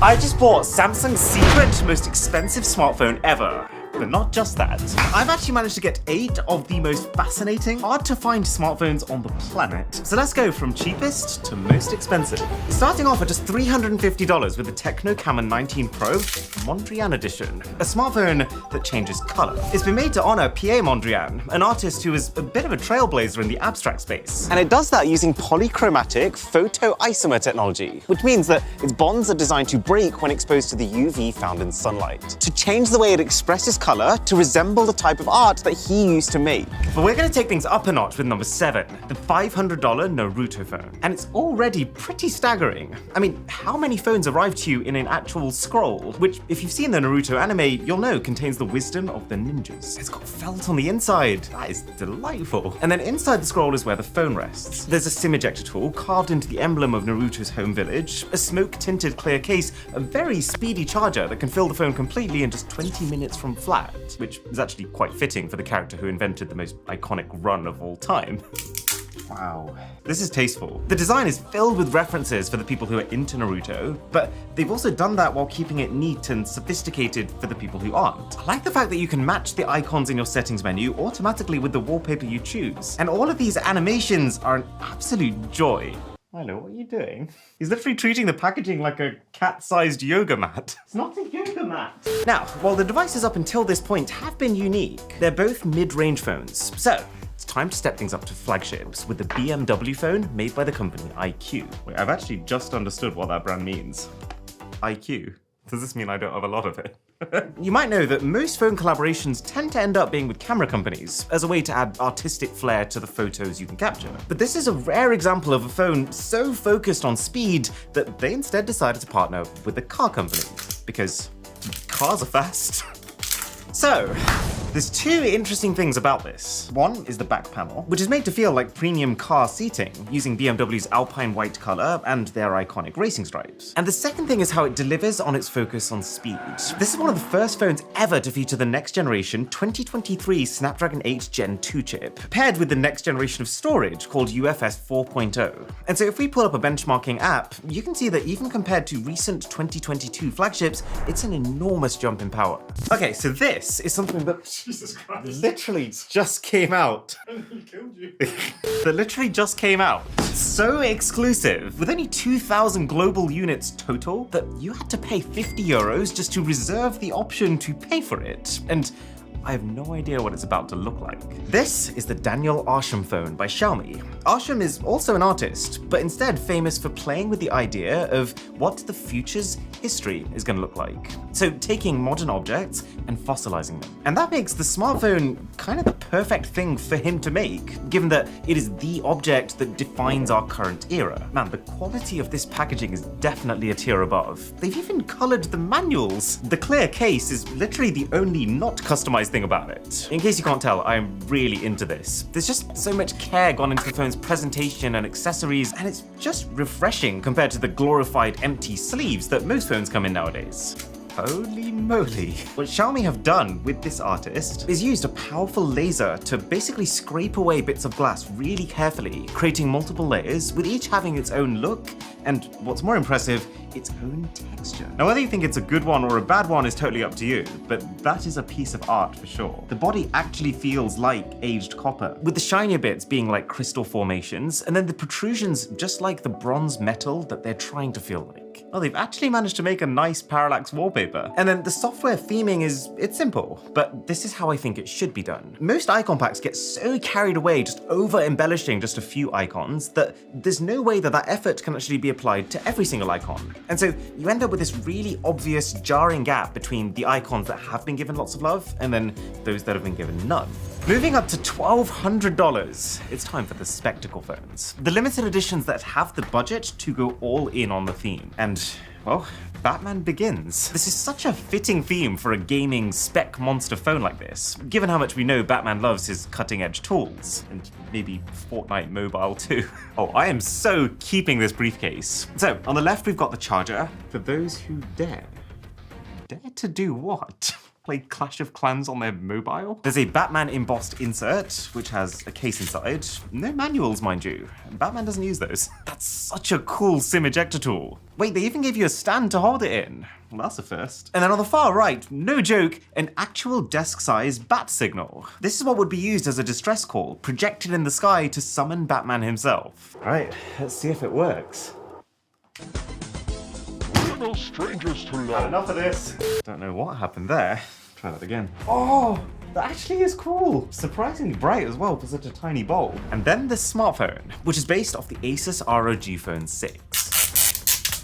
I just bought Samsung's secret most expensive smartphone ever. But not just that. I've actually managed to get 8 of the most fascinating, hard to find smartphones on the planet. So let's go from cheapest to most expensive. Starting off at just $350 with the Tecno Camon 19 Pro Mondrian Edition, a smartphone that changes color. It's been made to honor Pierre Mondrian, an artist who is a bit of a trailblazer in the abstract space. And it does that using polychromatic photoisomer technology, which means that its bonds are designed to break when exposed to the UV found in sunlight, to change the way it expresses color to resemble the type of art that he used to make. But we're gonna take things up a notch with number 7, the $500 Naruto phone. And it's already pretty staggering. I mean, how many phones arrive to you in an actual scroll, which, if you've seen the Naruto anime, you'll know contains the wisdom of the ninjas. It's got felt on the inside. That is delightful. And then inside the scroll is where the phone rests. There's a SIM ejector tool carved into the emblem of Naruto's home village, a smoke-tinted clear case, a very speedy charger that can fill the phone completely in just 20 minutes from flat, which is actually quite fitting for the character who invented the most iconic run of all time. Wow. This is tasteful. The design is filled with references for the people who are into Naruto, but they've also done that while keeping it neat and sophisticated for the people who aren't. I like the fact that you can match the icons in your settings menu automatically with the wallpaper you choose. And all of these animations are an absolute joy. Milo, what are you doing? He's literally treating the packaging like a cat-sized yoga mat. It's not a yoga mat. Now, while the devices up until this point have been unique, they're both mid-range phones. So, it's time to step things up to flagships with the BMW phone made by the company iQOO. Wait, I've actually just understood what that brand means. iQOO. Does this mean I don't have a lot of it? You might know that most phone collaborations tend to end up being with camera companies as a way to add artistic flair to the photos you can capture. But this is a rare example of a phone so focused on speed that they instead decided to partner with a car company, because cars are fast. So, there's 2 interesting things about this. One is the back panel, which is made to feel like premium car seating, using BMW's Alpine white color and their iconic racing stripes. And the second thing is how it delivers on its focus on speed. This is one of the first phones ever to feature the next generation 2023 Snapdragon 8 Gen 2 chip, paired with the next generation of storage called UFS 4.0. And so if we pull up a benchmarking app, you can see that even compared to recent 2022 flagships, it's an enormous jump in power. Okay, so this is something that Jesus Christ. literally just came out. He killed you. That literally just came out. So exclusive, with only 2,000 global units total, that you had to pay €50 just to reserve the option to pay for it. And I have no idea what it's about to look like. This is the Daniel Arsham phone by Xiaomi. Arsham is also an artist, but instead famous for playing with the idea of what the future's history is going to look like. So taking modern objects and fossilizing them. And that makes the smartphone kind of the perfect thing for him to make, given that it is the object that defines our current era. Man, the quality of this packaging is definitely a tier above. They've even colored the manuals. The clear case is literally the only not customized thing about it. In case you can't tell, I'm really into this. There's just so much care gone into the phone's presentation and accessories, and it's just refreshing compared to the glorified empty sleeves that most phones come in nowadays. Holy moly. What Xiaomi have done with this artist is used a powerful laser to basically scrape away bits of glass really carefully, creating multiple layers, with each having its own look, and what's more impressive, its own texture. Now, whether you think it's a good one or a bad one is totally up to you, but that is a piece of art for sure. The body actually feels like aged copper, with the shinier bits being like crystal formations, and then the protrusions just like the bronze metal that they're trying to feel like. Oh, they've actually managed to make a nice parallax wallpaper. And then the software theming it's simple, but this is how I think it should be done. Most icon packs get so carried away just over embellishing just a few icons that there's no way that effort can actually be applied to every single icon. And so you end up with this really obvious jarring gap between the icons that have been given lots of love and then those that have been given none. Moving up to $1,200, it's time for the spectacle phones. The limited editions that have the budget to go all in on the theme. And, well, Batman Begins. This is such a fitting theme for a gaming spec monster phone like this, given how much we know Batman loves his cutting-edge tools, and maybe Fortnite Mobile too. Oh, I am so keeping this briefcase. So, on the left we've got the charger, for those who dare. Dare to do what? play Clash of Clans on their mobile. There's a Batman embossed insert, which has a case inside. No manuals, mind you. Batman doesn't use those. That's such a cool SIM ejector tool. Wait, they even gave you a stand to hold it in. Well, that's a first. And then on the far right, no joke, an actual desk-size bat signal. This is what would be used as a distress call, projected in the sky to summon Batman himself. All right, let's see if it works. We're no strangers to love. Enough of this. Don't know what happened there. Try that again. Oh, that actually is cool. Surprisingly bright as well for such a tiny bulb. And then the smartphone, which is based off the Asus ROG Phone 6.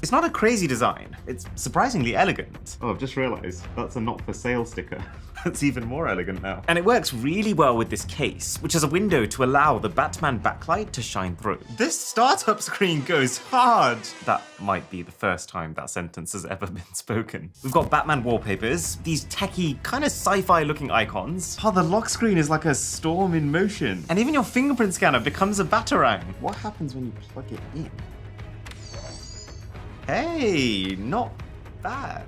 It's not a crazy design. It's surprisingly elegant. Oh, I've just realized that's a not for sale sticker. That's even more elegant now. And it works really well with this case, which has a window to allow the Batman backlight to shine through. This startup screen goes hard. That might be the first time that sentence has ever been spoken. We've got Batman wallpapers, these techie, kind of sci-fi looking icons. Oh, the lock screen is like a storm in motion. And even your fingerprint scanner becomes a Batarang. What happens when you plug it in? Hey, not bad.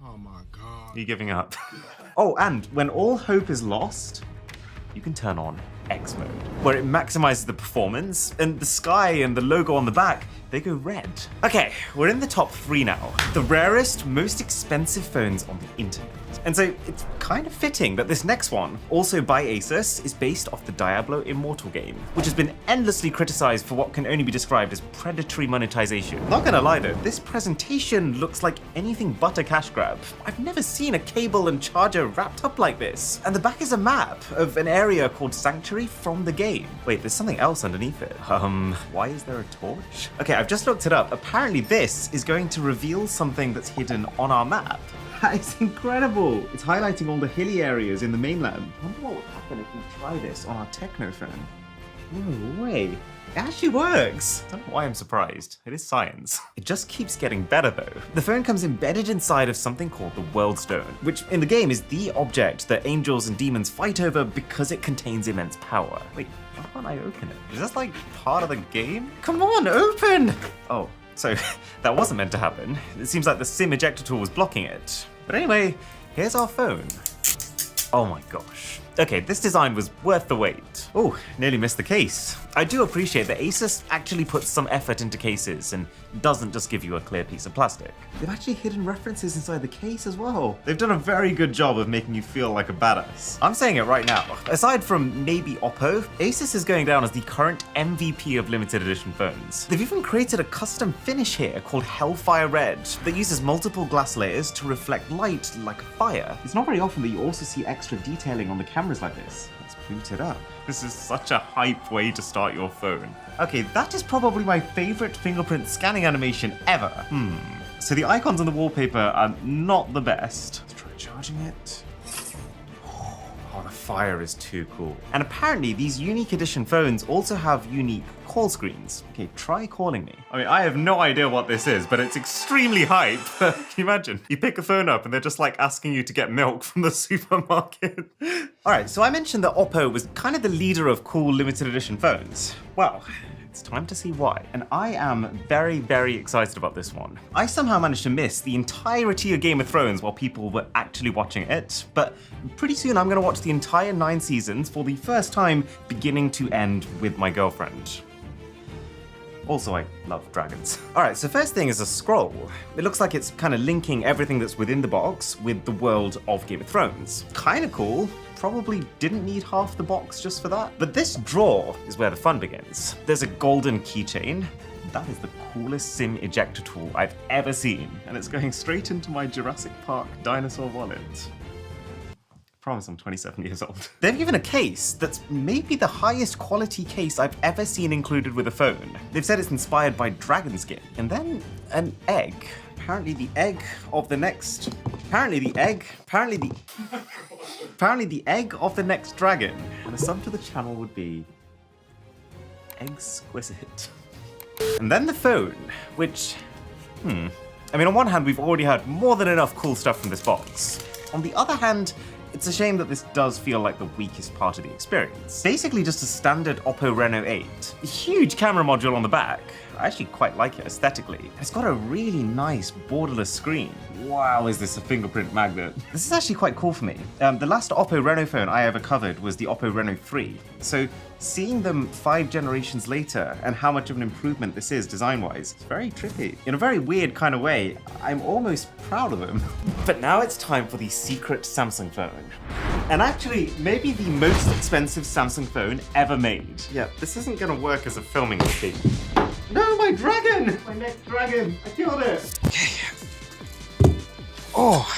Oh my God. You're giving up. Oh, and when all hope is lost, you can turn on X mode, where it maximizes the performance, and the sky and the logo on the back, they go red. Okay, we're in the top 3 now. The rarest, most expensive phones on the internet. And so it's kind of fitting that this next one, also by Asus, is based off the Diablo Immortal game, which has been endlessly criticized for what can only be described as predatory monetization. Not gonna lie though, this presentation looks like anything but a cash grab. I've never seen a cable and charger wrapped up like this. And the back is a map of an area called Sanctuary from the game. Wait, there's something else underneath it. Why is there a torch? Okay, I've just looked it up. Apparently this is going to reveal something that's hidden on our map. That is incredible. It's highlighting all the hilly areas in the mainland. I wonder what would happen if we try this on our Techno phone. No way. It actually works. I don't know why I'm surprised. It is science. It just keeps getting better though. The phone comes embedded inside of something called the World Stone, which in the game is the object that angels and demons fight over because it contains immense power. Wait, why can't I open it? Is this like part of the game? Come on, open! Oh. So that wasn't meant to happen. It seems like the SIM ejector tool was blocking it. But anyway, here's our phone. Oh my gosh. Okay, this design was worth the wait. Oh, nearly missed the case. I do appreciate that Asus actually puts some effort into cases and doesn't just give you a clear piece of plastic. They've actually hidden references inside the case as well. They've done a very good job of making you feel like a badass. I'm saying it right now. Aside from maybe Oppo, Asus is going down as the current MVP of limited edition phones. They've even created a custom finish here called Hellfire Red that uses multiple glass layers to reflect light like fire. It's not very often that you also see extra detailing on the cameras like this. Let's boot it up. This is such a hype way to start your phone. Okay, that is probably my favorite fingerprint scanning animation ever. So the icons on the wallpaper are not the best. Let's try charging it. Oh, the fire is too cool. And apparently these unique edition phones also have unique call screens. Okay, try calling me. I mean, I have no idea what this is, but it's extremely hype. Can you imagine? You pick a phone up and they're just like asking you to get milk from the supermarket. All right, so I mentioned that Oppo was kind of the leader of cool limited edition phones. Well, it's time to see why. And I am very, very excited about this one. I somehow managed to miss the entirety of Game of Thrones while people were actually watching it, but pretty soon I'm gonna watch the entire 9 seasons for the first time, beginning to end with my girlfriend. Also, I love dragons. All right, so first thing is a scroll. It looks like it's kind of linking everything that's within the box with the world of Game of Thrones. Kind of cool. Probably didn't need half the box just for that. But this drawer is where the fun begins. There's a golden keychain. That is the coolest SIM ejector tool I've ever seen. And it's going straight into my Jurassic Park dinosaur wallet. Promise I'm 27 years old. They've given a case that's maybe the highest quality case I've ever seen included with a phone. They've said it's inspired by dragon skin. And then an egg. Apparently the egg of the next dragon. And the sub to the channel would be exquisite. And then the phone, which, I mean, on one hand, we've already had more than enough cool stuff from this box. On the other hand, it's a shame that this does feel like the weakest part of the experience. Basically just a standard Oppo Reno 8. A huge camera module on the back, I actually quite like it aesthetically. It's got a really nice borderless screen. Wow, is this a fingerprint magnet? This is actually quite cool for me. The last Oppo Reno phone I ever covered was the Oppo Reno 3. So seeing them 5 generations later and how much of an improvement this is design-wise, it's very trippy. In a very weird kind of way, I'm almost proud of them. But now it's time for the secret Samsung phone. And actually, maybe the most expensive Samsung phone ever made. Yeah, this isn't gonna work as a filming location. No, my dragon! My next dragon! I killed it! Oh,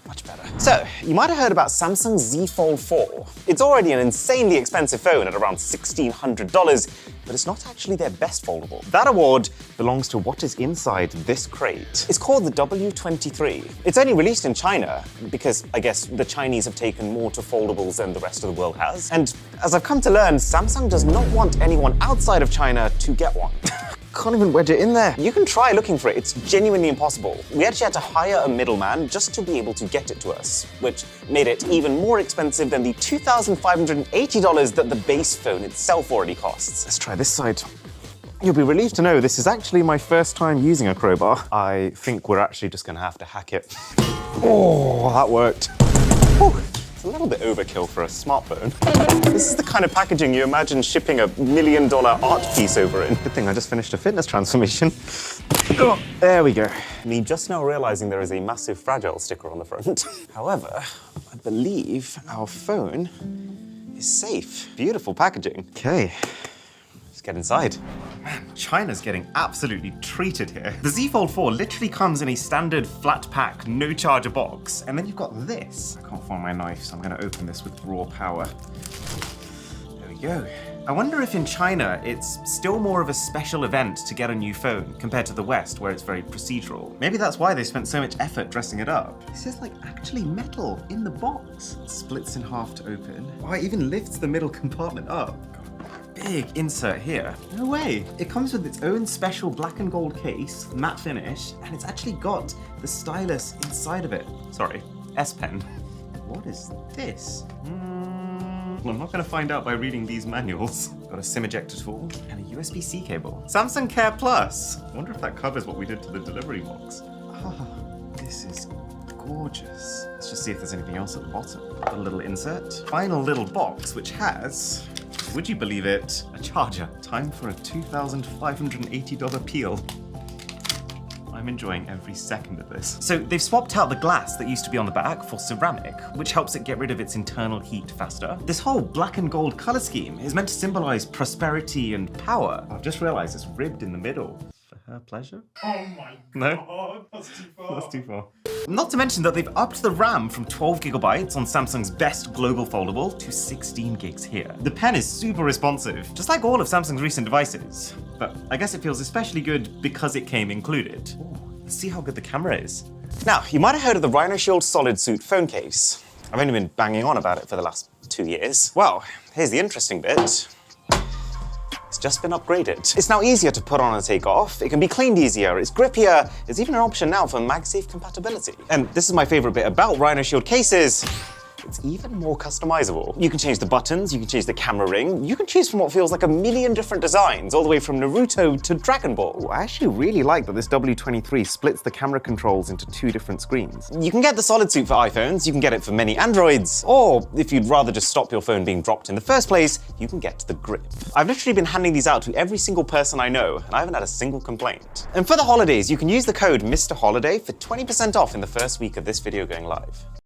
much better. So, you might have heard about Samsung Z Fold 4. It's already an insanely expensive phone at around $1,600, but it's not actually their best foldable. That award belongs to what is inside this crate. It's called the W23. It's only released in China because I guess the Chinese have taken more to foldables than the rest of the world has. And as I've come to learn, Samsung does not want anyone outside of China to get one. Can't even wedge it in there. You can try looking for it, it's genuinely impossible. We actually had to hire a middleman just to be able to get it to us, which made it even more expensive than the $2,580 that the base phone itself already costs. Let's try this side. You'll be relieved to know this is actually my first time using a crowbar. I think we're actually just gonna have to hack it. Oh, that worked. Whew. A little bit overkill for a smartphone. This is the kind of packaging you imagine shipping $1 million art piece over in. Good thing I just finished a fitness transformation. Oh, there we go. Me just now realizing there is a massive fragile sticker on the front. However, I believe our phone is safe. Beautiful packaging. Okay. Get inside. Man, China's getting absolutely treated here. The Z Fold 4 literally comes in a standard flat pack, no charger box, and then you've got this. I can't find my knife, so I'm gonna open this with raw power. There we go. I wonder if in China it's still more of a special event to get a new phone compared to the West, where it's very procedural. Maybe that's why they spent so much effort dressing it up. This is like actually metal in the box. It splits in half to open. Oh, it even lifts the middle compartment up. Big insert here. No way. It comes with its own special black and gold case, matte finish, and it's actually got the stylus inside of it. Sorry, S Pen. What is this? I'm not gonna find out by reading these manuals. Got a SIM ejector tool and a USB-C cable. Samsung Care Plus. I wonder if that covers what we did to the delivery box. Ah, this is gorgeous. Let's just see if there's anything else at the bottom. Got a little insert. Final little box, which has, would you believe it, a charger. Time for a $2,580 peel. I'm enjoying every second of this. So they've swapped out the glass that used to be on the back for ceramic, which helps it get rid of its internal heat faster. This whole black and gold color scheme is meant to symbolize prosperity and power. I've just realized it's ribbed in the middle. For her pleasure? Oh my No? god, that's too far. That's too far. Not to mention that they've upped the RAM from 12 gigabytes on Samsung's best global foldable to 16 gigs here. The pen is super responsive, just like all of Samsung's recent devices. But I guess it feels especially good because it came included. Ooh, let's see how good the camera is. Now, you might have heard of the Rhino Shield Solid Suit phone case. I've only been banging on about it for the last 2 years. Well, here's the interesting bit. It's just been upgraded. It's now easier to put on and take off. It can be cleaned easier. It's grippier. There's even an option now for MagSafe compatibility. And this is my favorite bit about Rhino Shield cases. It's even more customizable. You can change the buttons, you can change the camera ring, you can choose from what feels like 1 million different designs, all the way from Naruto to Dragon Ball. Ooh, I actually really like that this W23 splits the camera controls into 2 different screens. You can get the Solid Suit for iPhones, you can get it for many Androids, or if you'd rather just stop your phone being dropped in the first place, you can get the Grip. I've literally been handing these out to every single person I know, and I haven't had a single complaint. And for the holidays, you can use the code Mr. Holiday for 20% off in the first week of this video going live.